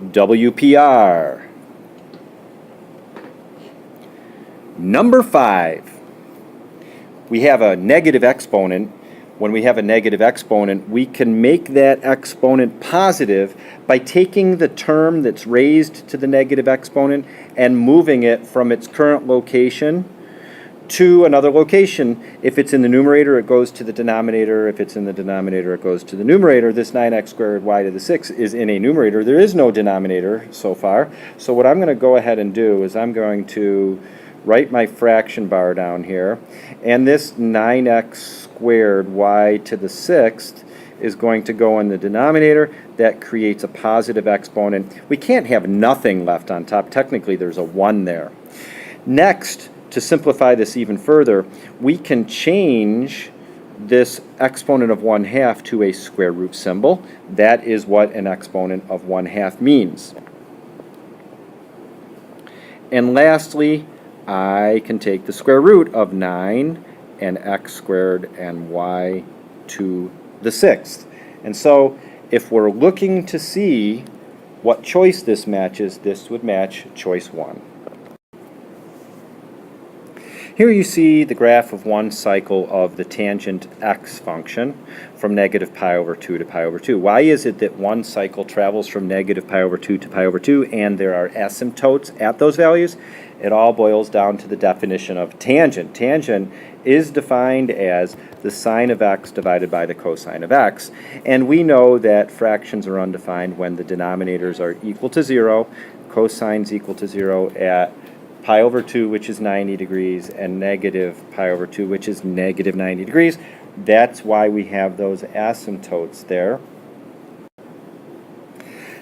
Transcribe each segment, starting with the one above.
WPR. Number 5. We have a negative exponent. When we have a negative exponent, we can make that exponent positive by taking the term that's raised to the negative exponent and moving it from its current location to another location. If it's in the numerator, it goes to the denominator. If it's in the denominator, it goes to the numerator. This 9x squared y to the 6 is in a numerator. There is no denominator so far. So what I'm going to go ahead and do is I'm going to write my fraction bar down here, and this 9x squared y to the 6th is going to go in the denominator. That creates a positive exponent. We can't have nothing left on top. Technically, there's a 1 there. Next, to simplify this even further, we can change this exponent of 1/2 to a square root symbol. That is what an exponent of 1/2 means. And lastly, I can take the square root of 9 and x squared and y to the 6th. And so if we're looking to see what choice this matches, this would match choice 1. Here you see the graph of one cycle of the tangent x function from negative pi over 2 to pi over 2. Why is it that one cycle travels from negative pi over 2 to pi over 2 and there are asymptotes at those values? It all boils down to the definition of tangent. Tangent is defined as the sine of x divided by the cosine of x. And we know that fractions are undefined when the denominators are equal to 0, cosines equal to 0 at pi over 2, which is 90 degrees, and negative pi over 2, which is negative 90 degrees. That's why we have those asymptotes there.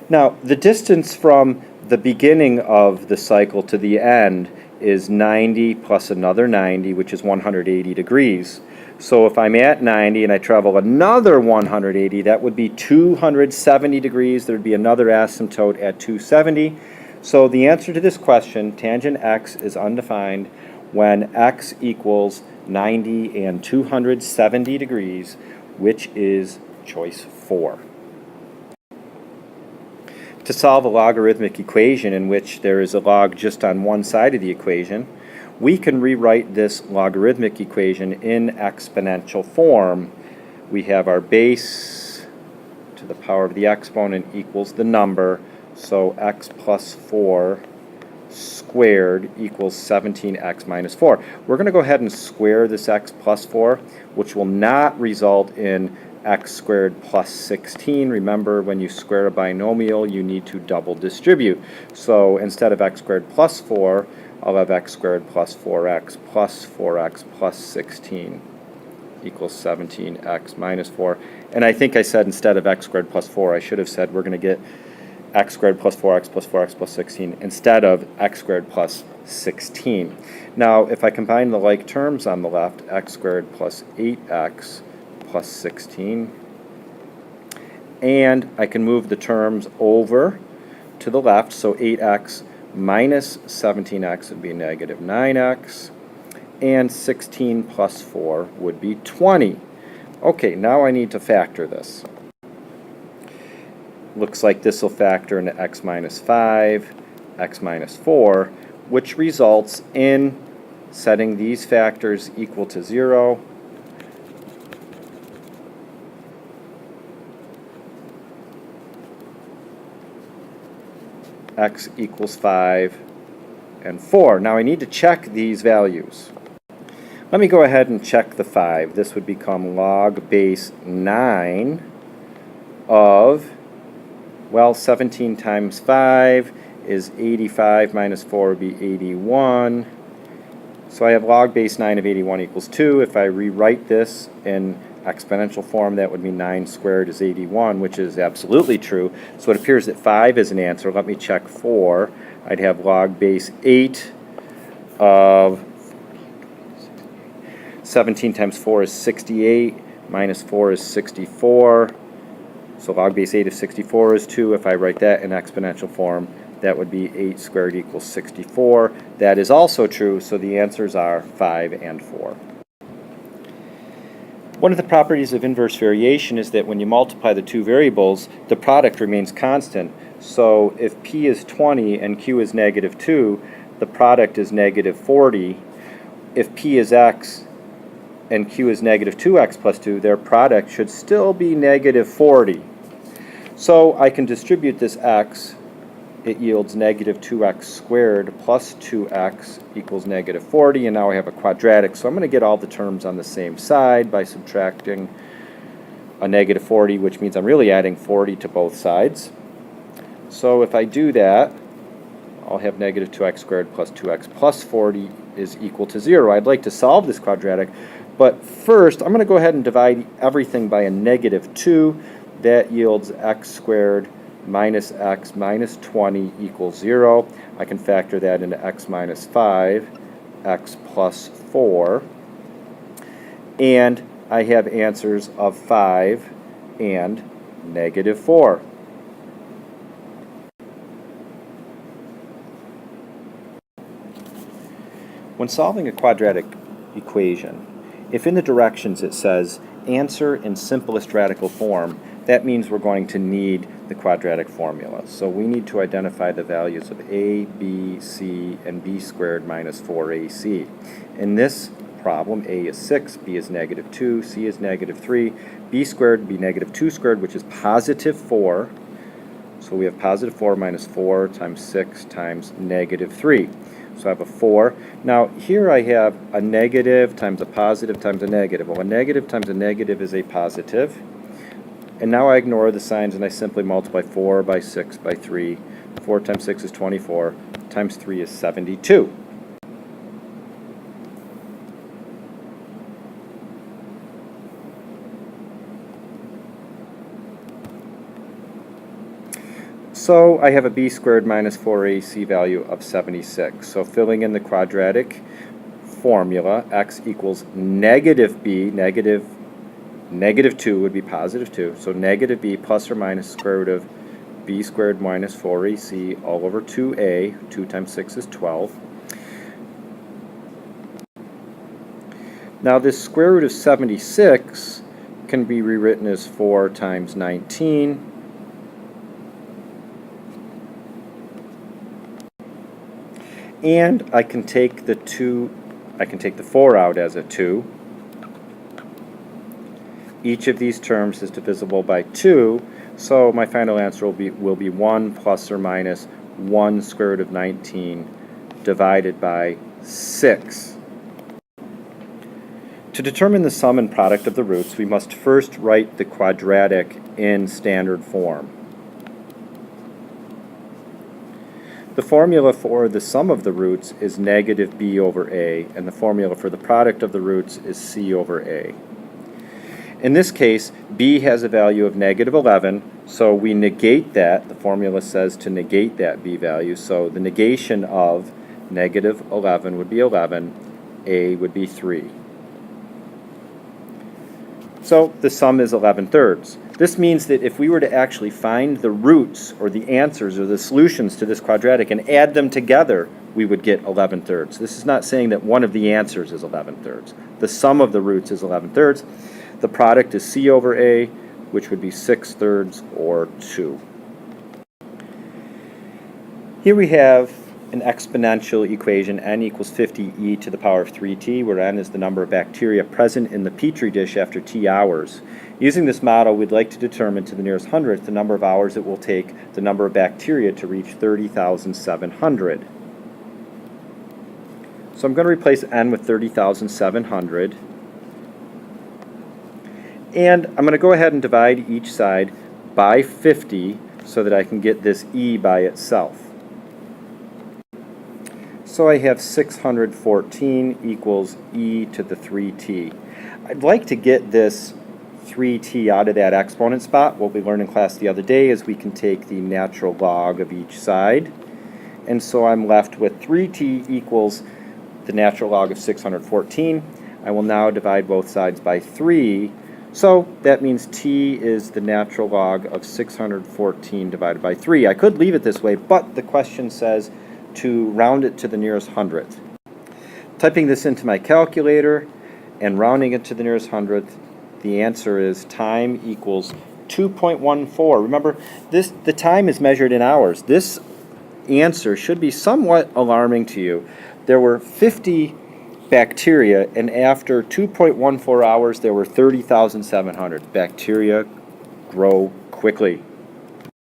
Now, the distance from the beginning of the cycle to the end is 90 plus another 90, which is 180 degrees. So if I'm at 90 and I travel another 180, that would be 270 degrees. There would be another asymptote at 270. So the answer to this question, tangent x, is undefined when x equals 90 and 270 degrees, which is choice 4. To solve a logarithmic equation in which there is a log just on one side of the equation, we can rewrite this logarithmic equation in exponential form. We have our base to the power of the exponent equals the number, so x plus 4 squared equals 17x minus 4. We're going to go ahead and square this x plus 4, which will not result in x squared plus 16. Remember, when you square a binomial, you need to double distribute. So instead of x squared plus 4, I'll have x squared plus 4x plus 16 equals 17x minus 4. And I think I said instead of x squared plus 4, I should have said we're going to get x squared plus 4x plus 16 instead of x squared plus 16. Now, if I combine the like terms on the left, x squared plus 8x plus 16, and I can move the terms over to the left, so 8x minus 17x would be negative 9x, and 16 plus 4 would be 20. Okay, now I need to factor this. Looks like this will factor into x minus 5, x minus 4, which results in setting these factors equal to 0, x equals 5 and 4. Now I need to check these values. Let me go ahead and check the 5. This would become log base 9 of, well, 17 times 5 is 85 minus 4 would be 81. So I have log base 9 of 81 equals 2. If I rewrite this in exponential form, that would be 9 squared is 81, which is absolutely true. So it appears that 5 is an answer. Let me check 4. I'd have log base 8 of 17 times 4 is 68, minus 4 is 64. So log base 8 of 64 is 2. If I write that in exponential form, that would be 8 squared equals 64. That is also true, so the answers are 5 and 4. One of the properties of inverse variation is that when you multiply the two variables, the product remains constant. So if p is 20 and q is negative 2, the product is negative 40. If p is x and q is negative 2x plus 2, their product should still be negative 40. So I can distribute this x. It yields negative 2x squared plus 2x equals negative 40, and now I have a quadratic. So I'm going to get all the terms on the same side by subtracting a negative 40, which means I'm really adding 40 to both sides. So if I do that, I'll have negative 2x squared plus 2x plus 40 is equal to 0. I'd like to solve this quadratic, but first I'm going to go ahead and divide everything by a negative 2. That yields x squared minus x minus 20 equals 0. I can factor that into x minus 5, x plus 4, and I have answers of 5 and negative 4. When solving a quadratic equation, if in the directions it says answer in simplest radical form, that means we're going to need the quadratic formula. So we need to identify the values of a, b, c, and b squared minus 4ac. In this problem, a is 6, b is negative 2, c is negative 3, b squared would be negative 2 squared, which is positive 4. So we have positive 4 minus 4 times 6 times negative 3. So I have a 4. Now here I have a negative times a positive times a negative. Well, a negative times a negative is a positive. And now I ignore the signs and I simply multiply 4 by 6 by 3. 4 times 6 is 24, times 3 is 72. So I have a b squared minus 4ac value of 76. So filling in the quadratic formula, x equals negative b, negative 2 would be positive 2. So negative b plus or minus square root of b squared minus 4ac all over 2a. 2 times 6 is 12. Now this square root of 76 can be rewritten as 4 times 19. And I can take the 4 out as a 2. Each of these terms is divisible by 2, so my final answer will be 1 plus or minus 1 square root of 19 divided by 6. To determine the sum and product of the roots, we must first write the quadratic in standard form. The formula for the sum of the roots is negative b over a, and the formula for the product of the roots is c over a. In this case, b has a value of negative 11, so we negate that. The formula says to negate that b value, so the negation of negative 11 would be 11, a would be 3. So the sum is 11 thirds. This means that if we were to actually find the roots or the answers or the solutions to this quadratic and add them together, we would get 11 thirds. This is not saying that one of the answers is 11 thirds. The sum of the roots is 11 thirds. The product is c over a, which would be 6 thirds or 2. Here we have an exponential equation, n equals 50e to the power of 3t, where n is the number of bacteria present in the petri dish after t hours. Using this model, we'd like to determine to the nearest hundredth the number of hours it will take the number of bacteria to reach 30,700. So I'm going to replace n with 30,700. And I'm going to go ahead and divide each side by 50 so that I can get this e by itself. So I have 614 equals e to the 3t. I'd like to get this 3t out of that exponent spot. What we learned in class the other day is we can take the natural log of each side. And so I'm left with 3t equals the natural log of 614. I will now divide both sides by 3. So that means t is the natural log of 614 divided by 3. I could leave it this way, but the question says to round it to the nearest hundredth. Typing this into my calculator and rounding it to the nearest hundredth The answer is time equals 2.14. Remember, the time is measured in hours. This answer should be somewhat alarming to you. There were 50 bacteria, and after 2.14 hours, there were 30,700. Bacteria grow quickly.